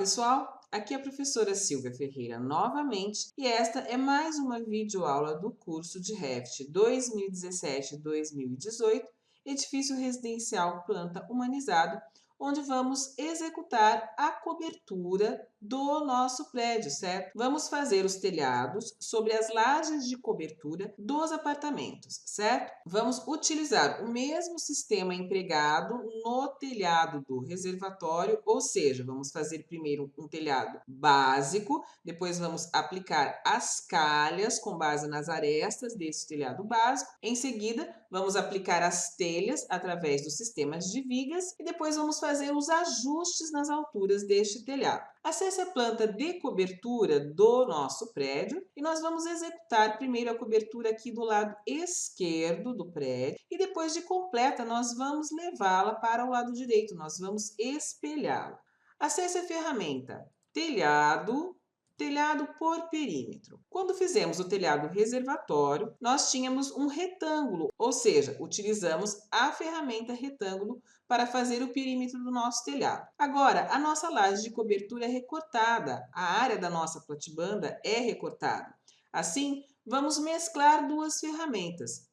pessoal! Aqui é a professora Silvia Ferreira novamente e esta é mais uma videoaula do curso de Revit 2017-2018, Edifício Residencial Planta Humanizado, onde vamos executar a cobertura do nosso prédio, certo? Vamos fazer os telhados sobre as lajes de cobertura dos apartamentos, certo? Vamos utilizar o mesmo sistema empregado no telhado do reservatório, ou seja, vamos fazer primeiro um telhado básico, depois vamos aplicar as calhas com base nas arestas desse telhado básico. Em seguida, vamos aplicar as telhas através dos sistemas de vigas e depois vamos fazer os ajustes nas alturas deste telhado. Acesse a planta de cobertura do nosso prédio e nós vamos executar primeiro a cobertura aqui do lado esquerdo do prédio e depois de completa nós vamos levá-la para o lado direito, nós vamos espelhá-la. Acesse a ferramenta Telhado, telhado por perímetro. Quando fizemos o telhado reservatório, nós tínhamos um retângulo, ou seja, utilizamos a ferramenta retângulo para fazer o perímetro do nosso telhado. Agora, a nossa laje de cobertura é recortada, a área da nossa platibanda é recortada. Assim, vamos mesclar duas ferramentas.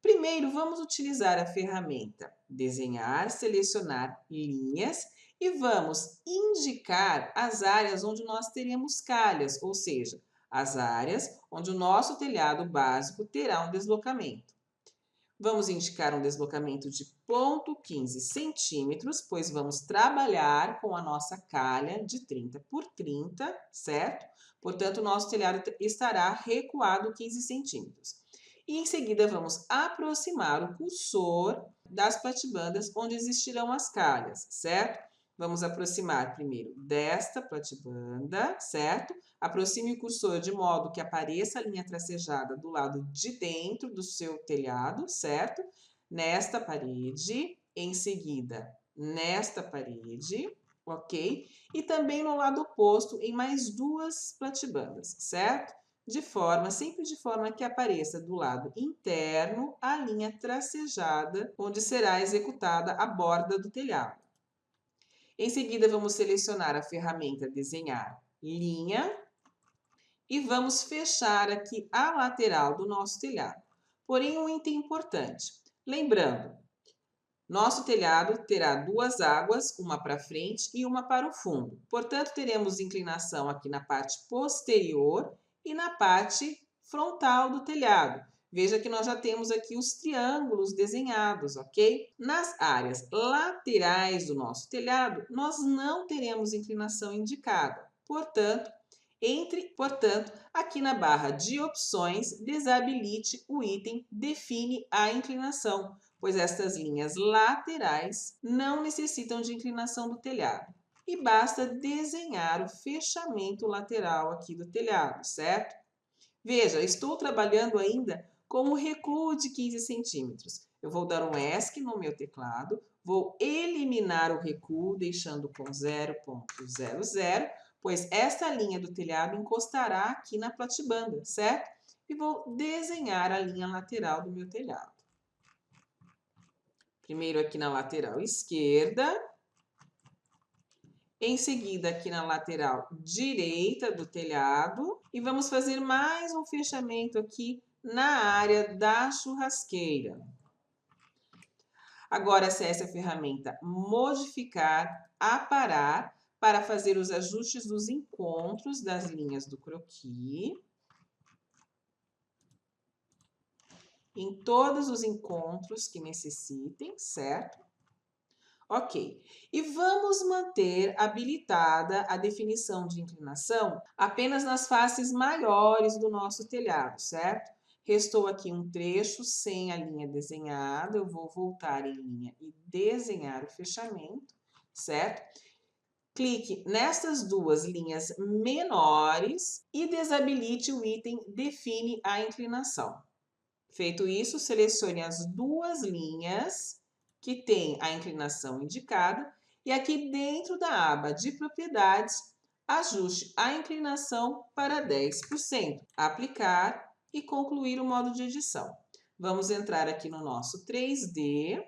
Primeiro, vamos utilizar a ferramenta Desenhar, Selecionar Linhas e vamos indicar as áreas onde nós teremos calhas, ou seja, as áreas onde o nosso telhado básico terá um deslocamento. Vamos indicar um deslocamento de 0,15 centímetros, pois vamos trabalhar com a nossa calha de 30 por 30, certo? Portanto, o nosso telhado estará recuado 15 centímetros. E em seguida, vamos aproximar o cursor das platibandas onde existirão as calhas, certo? Vamos aproximar primeiro desta platibanda, certo? Aproxime o cursor de modo que apareça a linha tracejada do lado de dentro do seu telhado, certo? Nesta parede, em seguida, nesta parede, ok? E também no lado oposto, em mais duas platibandas, certo? Sempre de forma que apareça do lado interno a linha tracejada, onde será executada a borda do telhado. Em seguida, vamos selecionar a ferramenta Desenhar Linha e vamos fechar aqui a lateral do nosso telhado. Porém, um item importante. Lembrando, nosso telhado terá duas águas, uma para frente e uma para o fundo. Portanto, teremos inclinação aqui na parte posterior e na parte frontal do telhado. Veja que nós já temos aqui os triângulos desenhados, ok? Nas áreas laterais do nosso telhado, nós não teremos inclinação indicada. Portanto, aqui na barra de opções, desabilite o item Define a inclinação, pois estas linhas laterais não necessitam de inclinação do telhado. E basta desenhar o fechamento lateral aqui do telhado, certo? Veja, estou trabalhando ainda com o recuo de 15 centímetros. Eu vou dar um ESC no meu teclado, vou eliminar o recuo, deixando com 0,00, pois esta linha do telhado encostará aqui na platibanda, certo? E vou desenhar a linha lateral do meu telhado. Primeiro aqui na lateral esquerda, em seguida aqui na lateral direita do telhado e vamos fazer mais um fechamento aqui na área da churrasqueira. Agora acesse a ferramenta Modificar, Aparar para fazer os ajustes dos encontros das linhas do croquis. Em todos os encontros que necessitem, certo? Ok, e vamos manter habilitada a definição de inclinação apenas nas faces maiores do nosso telhado, certo? Restou aqui um trecho sem a linha desenhada, eu vou voltar em linha e desenhar o fechamento, certo? Clique nestas duas linhas menores e desabilite o item Define a inclinação. Feito isso, selecione as duas linhas que tem a inclinação indicada e aqui dentro da aba de propriedades, ajuste a inclinação para 10%, aplicar e concluir o modo de edição. Vamos entrar aqui no nosso 3D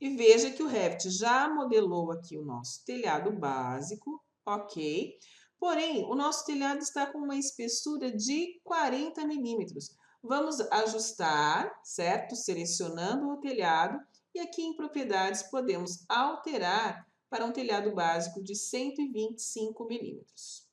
E veja que o Revit já modelou aqui o nosso telhado básico, ok? Porém, o nosso telhado está com uma espessura de 40 milímetros. Vamos ajustar, certo? Selecionando o telhado. E aqui em propriedades podemos alterar para um telhado básico de 125 milímetros.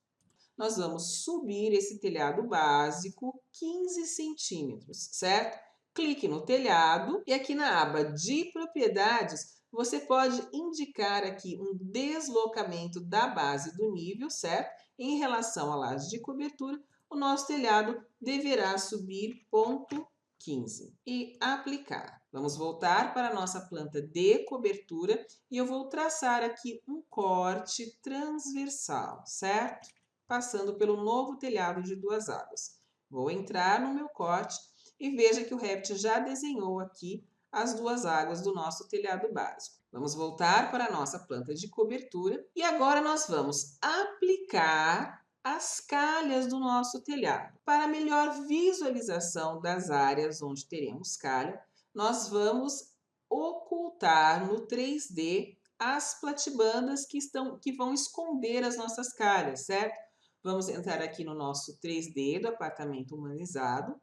Nós vamos subir esse telhado básico 15 centímetros, certo? Clique no telhado e aqui na aba de propriedades, você pode indicar aqui um deslocamento da base do nível, certo? Em relação à laje de cobertura, o nosso telhado deverá subir 0,15 e aplicar. Vamos voltar para a nossa planta de cobertura e eu vou traçar aqui um corte transversal, certo? Passando pelo novo telhado de 2 águas. Vou entrar no meu corte e veja que o Revit já desenhou aqui as 2 águas do nosso telhado básico. Vamos voltar para a nossa planta de cobertura e agora nós vamos aplicar as calhas do nosso telhado. Para melhor visualização das áreas onde teremos calha, nós vamos ocultar no 3D as platibandas que vão esconder as nossas calhas, certo? Vamos entrar aqui no nosso 3D do apartamento humanizado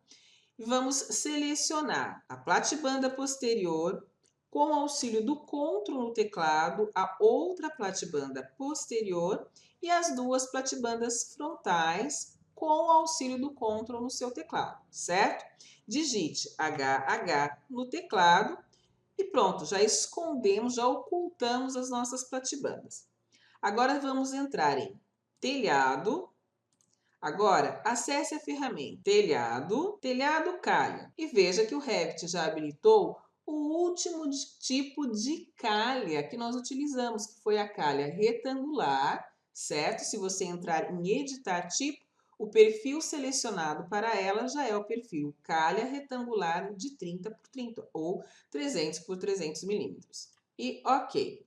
e vamos selecionar a platibanda posterior com o auxílio do CTRL no teclado, a outra platibanda posterior e as 2 platibandas frontais com o auxílio do CTRL no seu teclado, certo? Digite HH no teclado e pronto, já escondemos, já ocultamos as nossas platibandas. Agora vamos entrar em telhado. Agora, acesse a ferramenta Telhado, Telhado Calha e veja que o Revit já habilitou o último tipo de calha que nós utilizamos, que foi a calha retangular, certo? Se você entrar em Editar Tipo, o perfil selecionado para ela já é o perfil calha retangular de 30 por 30 ou 300 por 300 milímetros. E ok.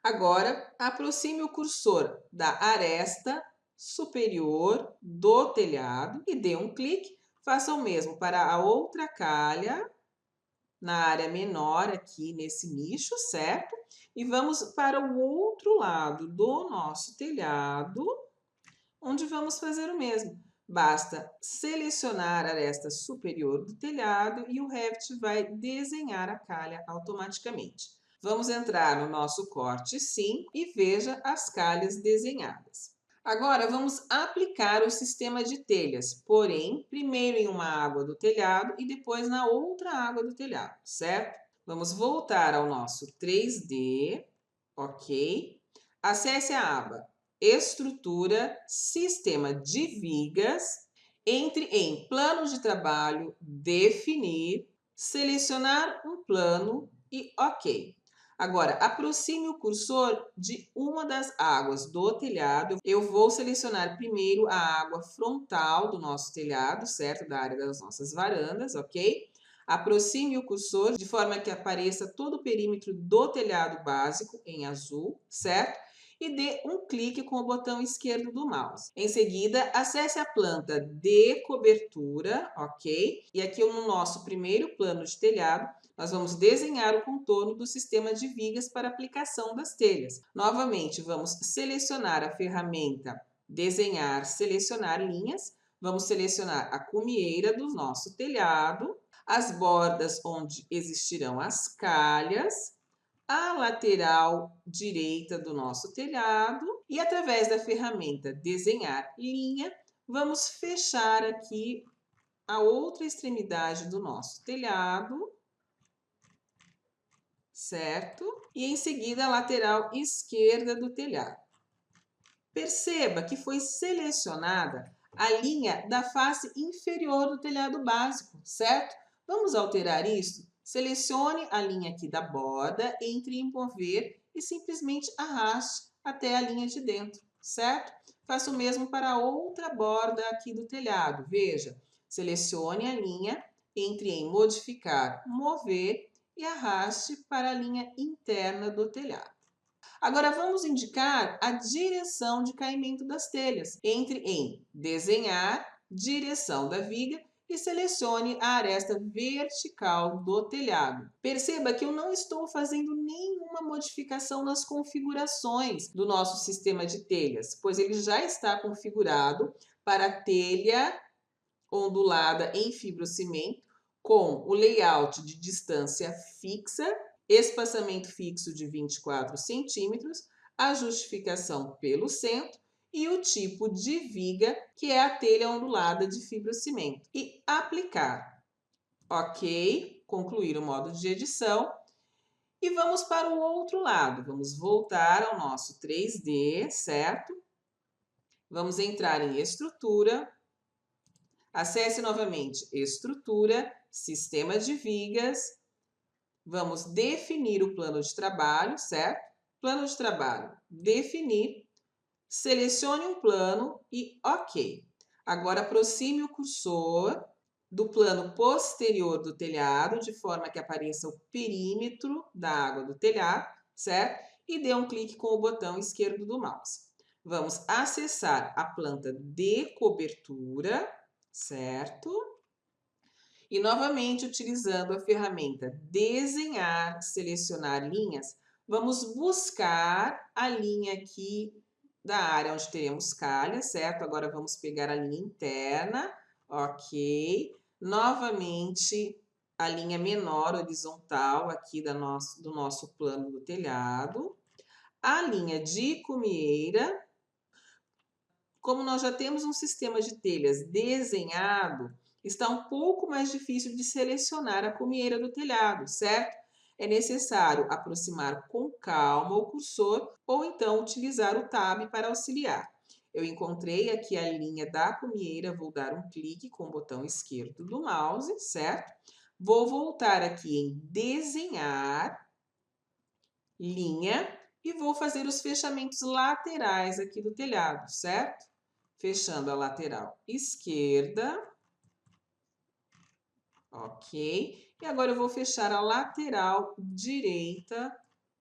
Agora, aproxime o cursor da aresta superior do telhado e dê um clique. Faça o mesmo para a outra calha, na área menor aqui nesse nicho, certo? E vamos para o outro lado do nosso telhado, onde vamos fazer o mesmo. Basta selecionar a aresta superior do telhado e o Revit vai desenhar a calha automaticamente. Vamos entrar no nosso corte sim e veja as calhas desenhadas. Agora vamos aplicar o sistema de telhas, porém, primeiro em uma água do telhado e depois na outra água do telhado, certo? Vamos voltar ao nosso 3D, ok? Acesse a aba Estrutura, Sistema de Vigas, entre em Plano de Trabalho, Definir, Selecionar um plano e ok. Agora, aproxime o cursor de uma das águas do telhado. Eu vou selecionar primeiro a água frontal do nosso telhado, certo? Da área das nossas varandas, ok? Aproxime o cursor de forma que apareça todo o perímetro do telhado básico em azul, certo? E dê um clique com o botão esquerdo do mouse. Em seguida, acesse a planta de cobertura, ok? E aqui no nosso primeiro plano de telhado, nós vamos desenhar o contorno do sistema de vigas para aplicação das telhas. Novamente, vamos selecionar a ferramenta Desenhar, Selecionar linhas. Vamos selecionar a cumieira do nosso telhado, as bordas onde existirão as calhas, a lateral direita do nosso telhado e através da ferramenta Desenhar linha, vamos fechar aqui a outra extremidade do nosso telhado, certo? E em seguida a lateral esquerda do telhado. Perceba que foi selecionada a linha da face inferior do telhado básico, certo? Vamos alterar isso? Selecione a linha aqui da borda, entre em mover e simplesmente arraste até a linha de dentro, certo? Faça o mesmo para a outra borda aqui do telhado. Veja, selecione a linha, entre em modificar, mover e arraste para a linha interna do telhado. Agora vamos indicar a direção de caimento das telhas. Entre em Desenhar, Direção da Viga e selecione a aresta vertical do telhado. Perceba que eu não estou fazendo nenhuma modificação nas configurações do nosso sistema de telhas, pois ele já está configurado para telha ondulada em fibrocimento, com o layout de distância fixa, espaçamento fixo de 24 centímetros, a justificação pelo centro e o tipo de viga, que é a telha ondulada de fibrocimento. E aplicar. Ok, concluir o modo de edição. E vamos para o outro lado. Vamos voltar ao nosso 3D, certo? Vamos entrar em estrutura. Acesse novamente estrutura, sistema de vigas. Vamos definir o plano de trabalho, certo? Plano de trabalho, definir. Selecione um plano e OK. Agora aproxime o cursor do plano posterior do telhado, de forma que apareça o perímetro da água do telhado, certo? E dê um clique com o botão esquerdo do mouse. Vamos acessar a planta de cobertura, certo? E novamente, utilizando a ferramenta Desenhar, Selecionar Linhas, vamos buscar a linha aqui da área onde teremos calha, certo? Agora vamos pegar a linha interna, ok. Novamente, a linha menor horizontal aqui do nosso plano do telhado. A linha de cumieira. Como nós já temos um sistema de telhas desenhado, está um pouco mais difícil de selecionar a cumieira do telhado, certo? É necessário aproximar com calma o cursor ou então utilizar o Tab para auxiliar. Eu encontrei aqui a linha da cumieira, vou dar um clique com o botão esquerdo do mouse, certo? Vou voltar aqui em Desenhar, Linha, e vou fazer os fechamentos laterais aqui do telhado, certo? Fechando a lateral esquerda. Ok. E agora eu vou fechar a lateral direita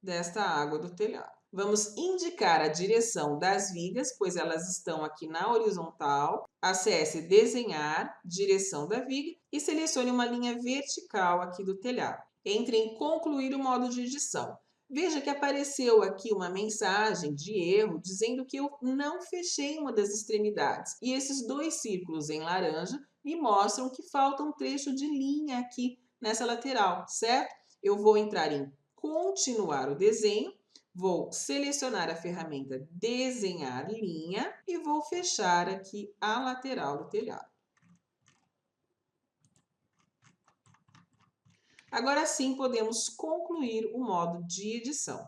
desta água do telhado. Vamos indicar a direção das vigas, pois elas estão aqui na horizontal. Acesse Desenhar, Direção da viga e selecione uma linha vertical aqui do telhado. Entre em Concluir o modo de edição. Veja que apareceu aqui uma mensagem de erro dizendo que eu não fechei uma das extremidades. E esses dois círculos em laranja me mostram que falta um trecho de linha aqui nessa lateral, certo? Eu vou entrar em Continuar o desenho, vou selecionar a ferramenta Desenhar linha e vou fechar aqui a lateral do telhado. Agora sim podemos concluir o modo de edição.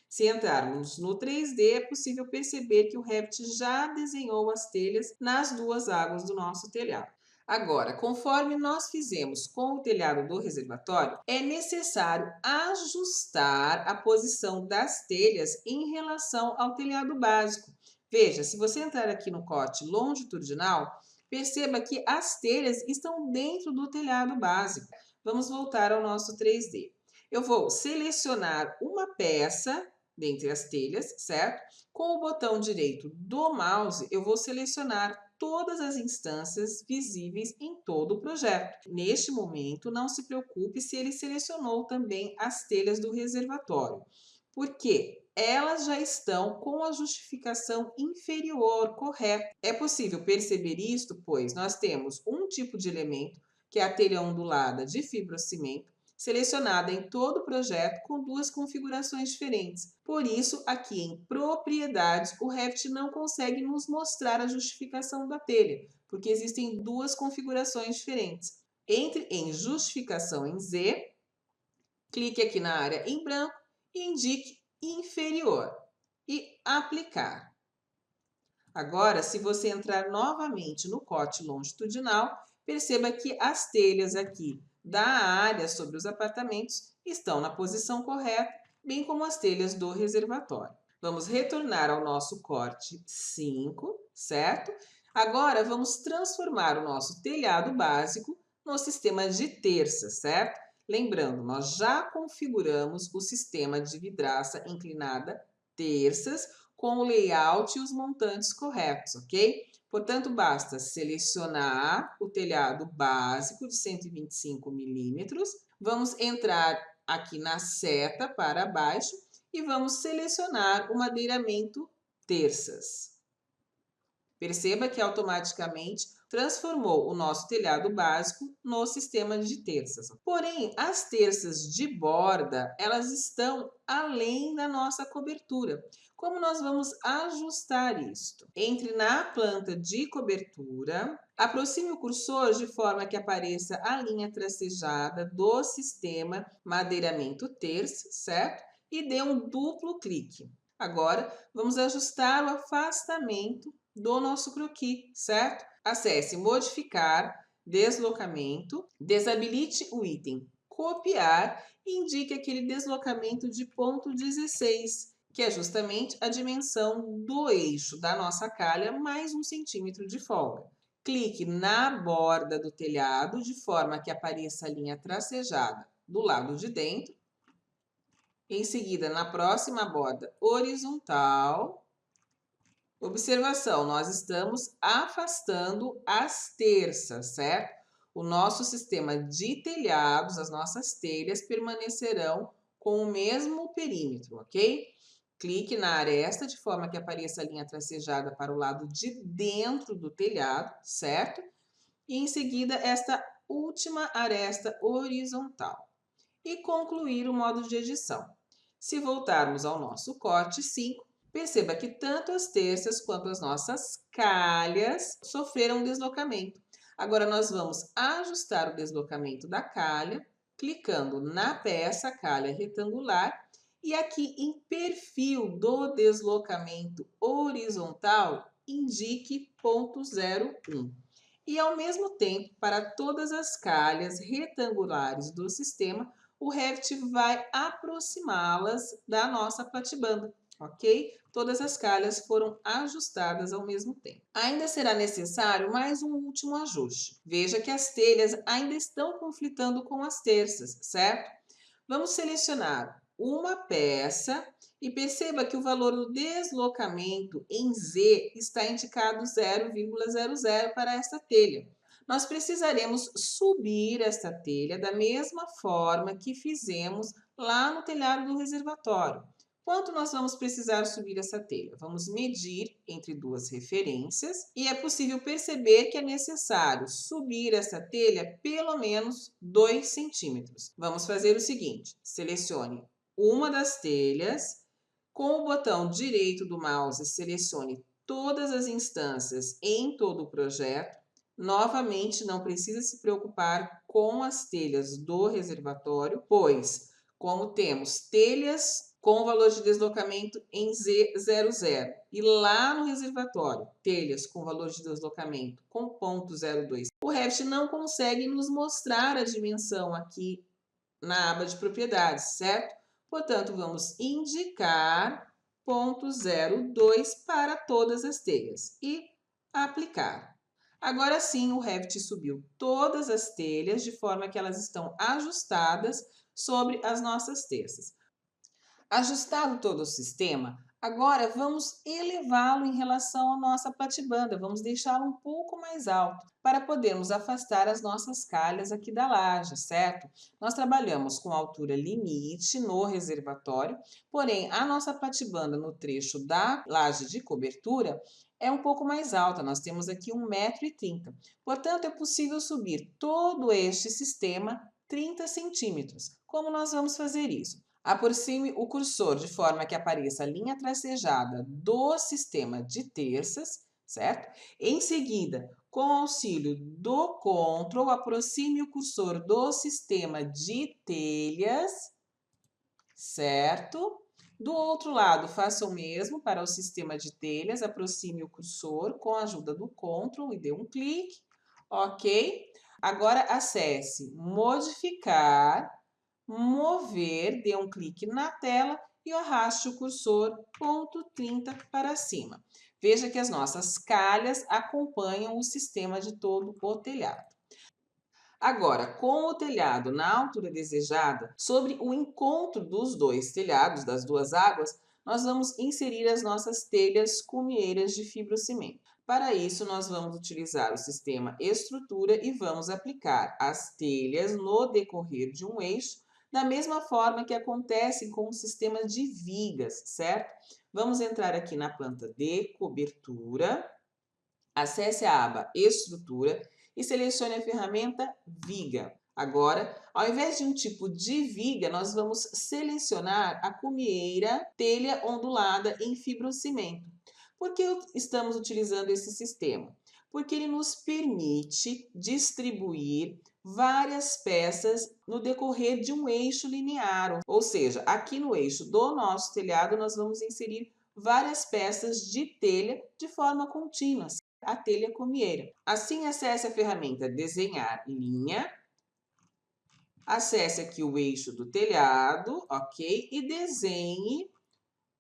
Se entrarmos no 3D, é possível perceber que o Revit já desenhou as telhas nas duas águas do nosso telhado. Agora, conforme nós fizemos com o telhado do reservatório, é necessário ajustar a posição das telhas em relação ao telhado básico. Veja, se você entrar aqui no corte longitudinal, perceba que as telhas estão dentro do telhado básico. Vamos voltar ao nosso 3D. Eu vou selecionar uma peça dentre as telhas, certo? Com o botão direito do mouse, eu vou selecionar todas as instâncias visíveis em todo o projeto. Neste momento, não se preocupe se ele selecionou também as telhas do reservatório, porque elas já estão com a justificação inferior correta. É possível perceber isto, pois nós temos um tipo de elemento, que é a telha ondulada de fibrocimento, selecionada em todo o projeto com duas configurações diferentes. Por isso, aqui em Propriedades, o Revit não consegue nos mostrar a justificação da telha, porque existem duas configurações diferentes. Entre em Justificação em Z, clique aqui na área em branco e indique Inferior e Aplicar. Agora, se você entrar novamente no corte longitudinal, perceba que as telhas aqui da área sobre os apartamentos estão na posição correta, bem como as telhas do reservatório. Vamos retornar ao nosso corte 5, certo? Agora, vamos transformar o nosso telhado básico no sistema de terças, certo? Lembrando, nós já configuramos o sistema de vidraça inclinada terças com o layout e os montantes corretos, ok? Portanto, basta selecionar o telhado básico de 125 milímetros, vamos entrar aqui na seta para baixo e vamos selecionar o madeiramento terças. Perceba que automaticamente transformou o nosso telhado básico no sistema de terças. Porém, as terças de borda, elas estão além da nossa cobertura. Como nós vamos ajustar isto? Entre na planta de cobertura, aproxime o cursor de forma que apareça a linha tracejada do sistema madeiramento terça, certo? E dê um duplo clique. Agora, vamos ajustar o afastamento do nosso croquis, certo? Acesse modificar, deslocamento, desabilite o item copiar e indique aquele deslocamento de ponto 16, que é justamente a dimensão do eixo da nossa calha mais 1 centímetro de folga. Clique na borda do telhado de forma que apareça a linha tracejada do lado de dentro. Em seguida, na próxima borda horizontal. Observação, nós estamos afastando as terças, certo? O nosso sistema de telhados, as nossas telhas, permanecerão com o mesmo perímetro, ok? Clique na aresta de forma que apareça a linha tracejada para o lado de dentro do telhado, certo? E em seguida, esta última aresta horizontal. E concluir o modo de edição. Se voltarmos ao nosso corte 5, perceba que tanto as terças quanto as nossas calhas sofreram deslocamento. Agora, nós vamos ajustar o deslocamento da calha, clicando na peça calha retangular e aqui em perfil do deslocamento horizontal, indique ponto 0,1. E ao mesmo tempo, para todas as calhas retangulares do sistema, o Revit vai aproximá-las da nossa platibanda, ok? Todas as calhas foram ajustadas ao mesmo tempo. Ainda será necessário mais um último ajuste. Veja que as telhas ainda estão conflitando com as terças, certo? Vamos selecionar uma peça e perceba que o valor do deslocamento em Z está indicado 0,00 para esta telha. Nós precisaremos subir esta telha da mesma forma que fizemos lá no telhado do reservatório. Quanto nós vamos precisar subir essa telha? Vamos medir entre duas referências e é possível perceber que é necessário subir essa telha pelo menos 2 centímetros. Vamos fazer o seguinte, selecione uma das telhas, com o botão direito do mouse selecione todas as instâncias em todo o projeto. Novamente, não precisa se preocupar com as telhas do reservatório, pois, como temos telhas com valor de deslocamento em Z00 e lá no reservatório, telhas com valor de deslocamento com ponto 0,2, o Revit não consegue nos mostrar a dimensão aqui na aba de propriedades, certo? Portanto, vamos indicar ponto 0,2 para todas as telhas e aplicar. Agora sim, o Revit subiu todas as telhas de forma que elas estão ajustadas sobre as nossas terças. Ajustado todo o sistema, agora vamos elevá-lo em relação à nossa platibanda, vamos deixá-lo um pouco mais alto para podermos afastar as nossas calhas aqui da laje, certo? Nós trabalhamos com altura limite no reservatório, porém a nossa platibanda no trecho da laje de cobertura é um pouco mais alta, nós temos aqui 1,30 m. Portanto, é possível subir todo este sistema 30 centímetros. Como nós vamos fazer isso? Aproxime o cursor de forma que apareça a linha tracejada do sistema de terças, certo? Em seguida, com o auxílio do Ctrl, aproxime o cursor do sistema de telhas, certo? Do outro lado, faça o mesmo para o sistema de telhas, aproxime o cursor com a ajuda do Ctrl e dê um clique, ok? Agora acesse modificar, mover, dê um clique na tela e arraste o cursor ponto 30 para cima. Veja que as nossas calhas acompanham o sistema de todo o telhado. Agora, com o telhado na altura desejada, sobre o encontro dos dois telhados, das duas águas, nós vamos inserir as nossas telhas cumeeiras de fibrocimento. Para isso, nós vamos utilizar o sistema estrutura e vamos aplicar as telhas no decorrer de um eixo, da mesma forma que acontece com o sistema de vigas, certo? Vamos entrar aqui na planta de cobertura, acesse a aba estrutura e selecione a ferramenta viga. Agora, ao invés de um tipo de viga, nós vamos selecionar a cumieira telha ondulada em fibrocimento. Por que estamos utilizando esse sistema? Porque ele nos permite distribuir várias peças no decorrer de um eixo linear. Ou seja, aqui no eixo do nosso telhado, nós vamos inserir várias peças de telha de forma contínua, a telha cumieira. Assim, acesse a ferramenta Desenhar linha, acesse aqui o eixo do telhado, ok? E desenhe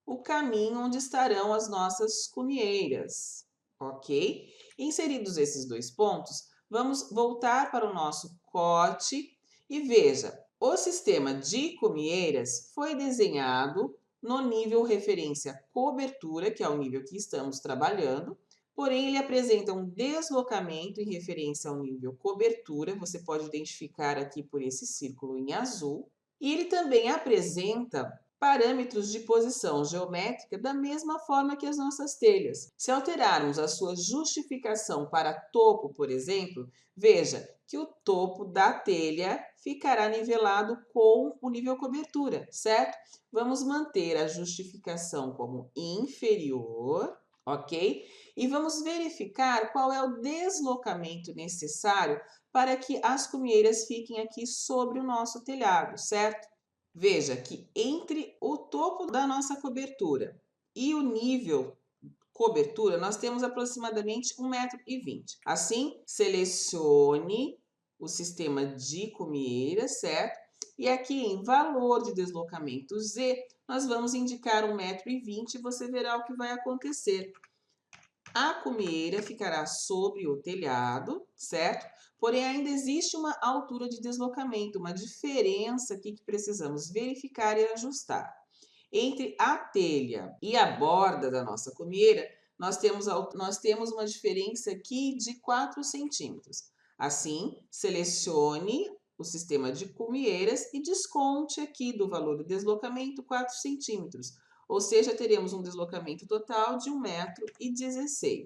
o caminho onde estarão as nossas cumieiras, ok? Inseridos esses dois pontos, vamos voltar para o nosso corte e veja, o sistema de cumieiras foi desenhado no nível referência cobertura, que é o nível que estamos trabalhando, porém ele apresenta um deslocamento em referência ao nível cobertura, você pode identificar aqui por esse círculo em azul, e ele também apresenta parâmetros de posição geométrica da mesma forma que as nossas telhas. Se alterarmos a sua justificação para topo, por exemplo, veja que o topo da telha ficará nivelado com o nível cobertura, certo? Vamos manter a justificação como inferior, ok? E vamos verificar qual é o deslocamento necessário para que as cumieiras fiquem aqui sobre o nosso telhado, certo? Veja que entre o topo da nossa cobertura e o nível cobertura, nós temos aproximadamente 1,20 m. Assim, selecione o sistema de cumieiras, certo? E aqui em valor de deslocamento Z, nós vamos indicar 1,20 m e você verá o que vai acontecer. A cumieira ficará sobre o telhado, certo? Porém, ainda existe uma altura de deslocamento, uma diferença aqui que precisamos verificar e ajustar. Entre a telha e a borda da nossa cumieira, nós temos uma diferença aqui de 4 centímetros. Assim, selecione o sistema de cumieiras e desconte aqui do valor do deslocamento 4 centímetros. Ou seja, teremos um deslocamento total de 1,16 m.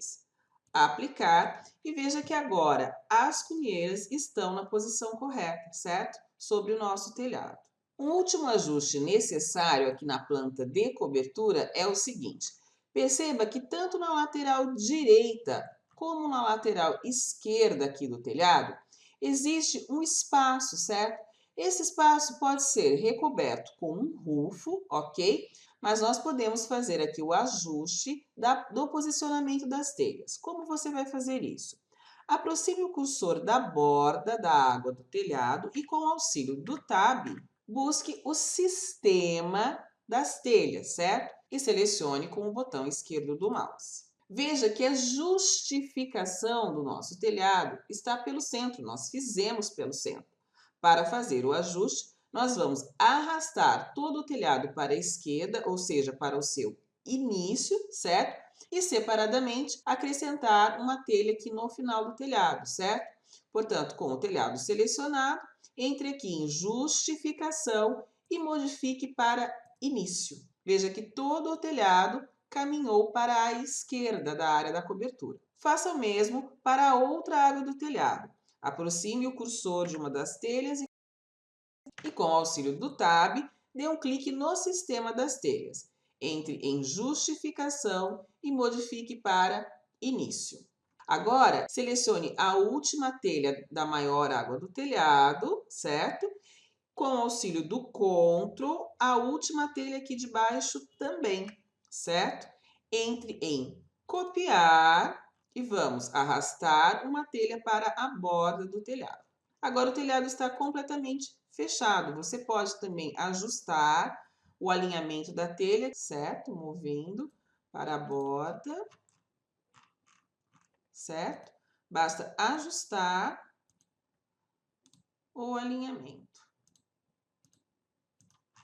Aplicar e veja que agora as cunheiras estão na posição correta, certo? Sobre o nosso telhado. Um último ajuste necessário aqui na planta de cobertura é o seguinte. Perceba que tanto na lateral direita como na lateral esquerda aqui do telhado, existe um espaço, certo? Esse espaço pode ser recoberto com um rufo, ok? Mas nós podemos fazer aqui o ajuste do posicionamento das telhas. Como você vai fazer isso? Aproxime o cursor da borda da água do telhado e com o auxílio do Tab, busque o sistema das telhas, certo? E selecione com o botão esquerdo do mouse. Veja que a justificação do nosso telhado está pelo centro, nós fizemos pelo centro. Para fazer o ajuste, nós vamos arrastar todo o telhado para a esquerda, ou seja, para o seu início, certo? E separadamente acrescentar uma telha aqui no final do telhado, certo? Portanto, com o telhado selecionado, entre aqui em justificação e modifique para início. Veja que todo o telhado caminhou para a esquerda da área da cobertura. Faça o mesmo para a outra área do telhado. Aproxime o cursor de uma das telhas e com o auxílio do Tab, dê um clique no sistema das telhas. Entre em justificação e modifique para início. Agora, selecione a última telha da maior água do telhado, certo? Com o auxílio do Ctrl, a última telha aqui de baixo também, certo? Entre em copiar e vamos arrastar uma telha para a borda do telhado. Agora o telhado está completamente fechado. Você pode também ajustar o alinhamento da telha, certo? Movendo para a borda, certo? Basta ajustar o alinhamento.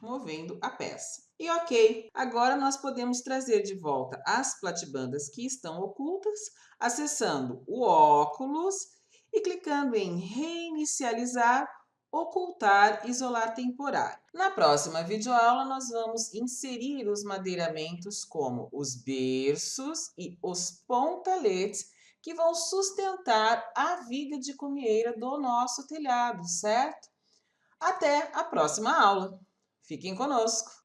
movendo a peça. E ok, agora nós podemos trazer de volta as platibandas que estão ocultas, acessando o óculos e clicando em reinicializar, ocultar, isolar temporário. Na próxima videoaula nós vamos inserir os madeiramentos como os berços e os pontaletes que vão sustentar a viga de cumieira do nosso telhado, certo? Até a próxima aula! Fiquem conosco!